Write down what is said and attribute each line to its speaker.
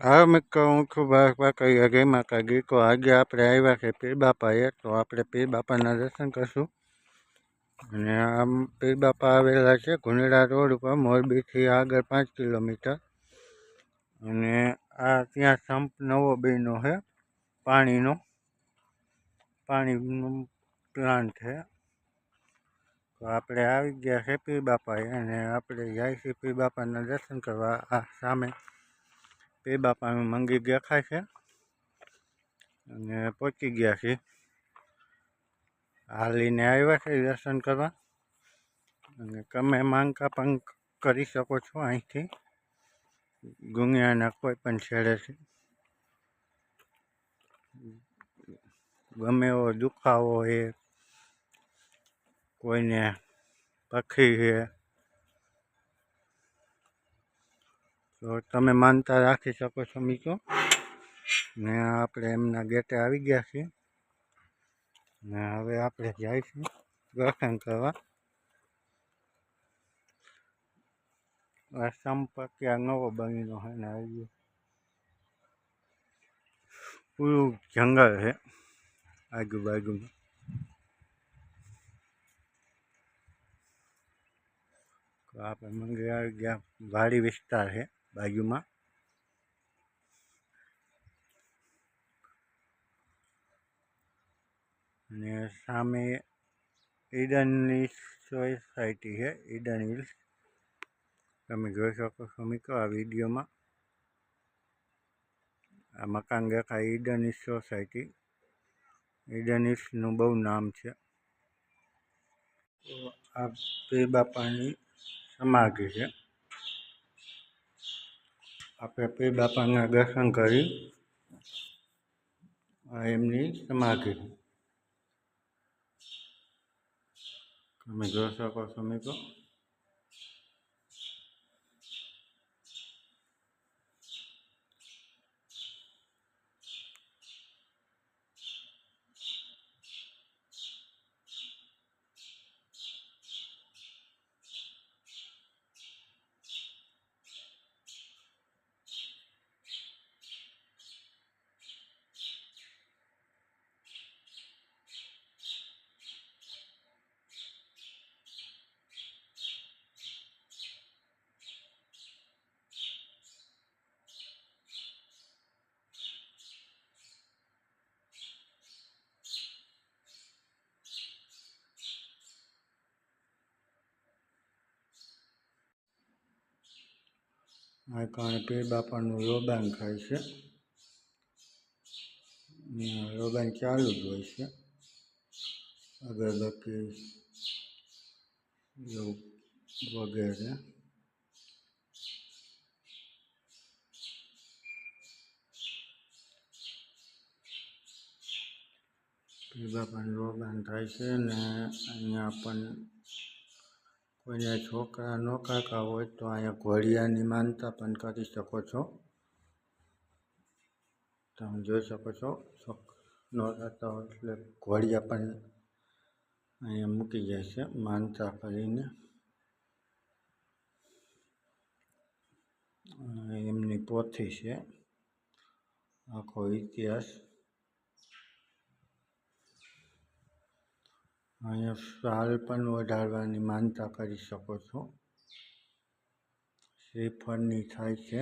Speaker 1: હા મિત્રો, હું છું ભાઈ પાકડિયા જય માતાજી. તો આજે આપણે આવ્યા છે પીર બાપાએ, તો આપણે પીર બાપાના દર્શન કરશું. અને આમ પીર બાપા આવેલા છે ગુનેડા રોડ ઉપર, મોરબીથી આગળ 5 કિલોમીટર. અને આ ત્યાં સંપ નવો બન્યો છે પાણીનો પ્લાન્ટ છે. તો આપણે આવી ગયા છે પીર બાપાએ અને આપણે જાય છીએ પીર બાપાના દર્શન કરવા. આ સામે પીર બાપાનું મંદિર દેખાય છે અને પહોંચી ગયા છીએ. હાલીને આવ્યા છે દર્શન કરવા અને તમે માંગતા પણ કરી શકો છો અહીંથી દુનિયાના કોઈ પણ છેડેથી. ગમે એવો દુખાવો છે, કોઈને પખી છે, તો તમે માનતા રાખી શકો છો મિત્રો. ને આપણે એમના ગેટે આવી ગયા છીએ ને હવે આપણે જઈશું દર્શન કરવા. આ સંપ ત્યાં નવો બન્યો છે ને આવી પૂરું જંગલ છે આજુબાજુમાં. તો આપણે મંદિર આવી ગયા, વાડી વિસ્તાર છે બાજુમાં. અને સામે ઈડનની સોસાયટી છે, ઈડન હિલ્સ. તમે જોઈ શકો છો મિત્રો આ વિડીયોમાં. આ મકાન દેખાય ઈડન હિલ્સ સોસાયટી. ઈડન હિલ્સનું બહુ નામ છે. તો આ પીર બાપાની સમાધિ છે. આપણે પીર બાપાના દર્શન કરી આ એમની સમાધિ. તમે જોઈ શકો છો મિત્રો. આ કારણે પીર બાપાનું યોગાન થાય છે. યોગાન ચાલુ જ હોય છે. અગરબત્તી એવું વગેરે. પીર બાપાનું યોગાન થાય છે ને અહીંયા પણ કોઈને છોકરા ન કાકા હોય તો અહીંયા ઘોડિયાની માનતા પણ કરી શકો છો. તમે જોઈ શકો છો ન થતા હોય એટલે ઘોડિયા પણ અહીંયા મૂકી જાય છે માનતા કરીને. એમની પોથી છે, આખો ઇતિહાસ. અહીંયા સાલ પણ વધારવાની માનતા કરી શકો છો. શ્રીફળની થાય છે.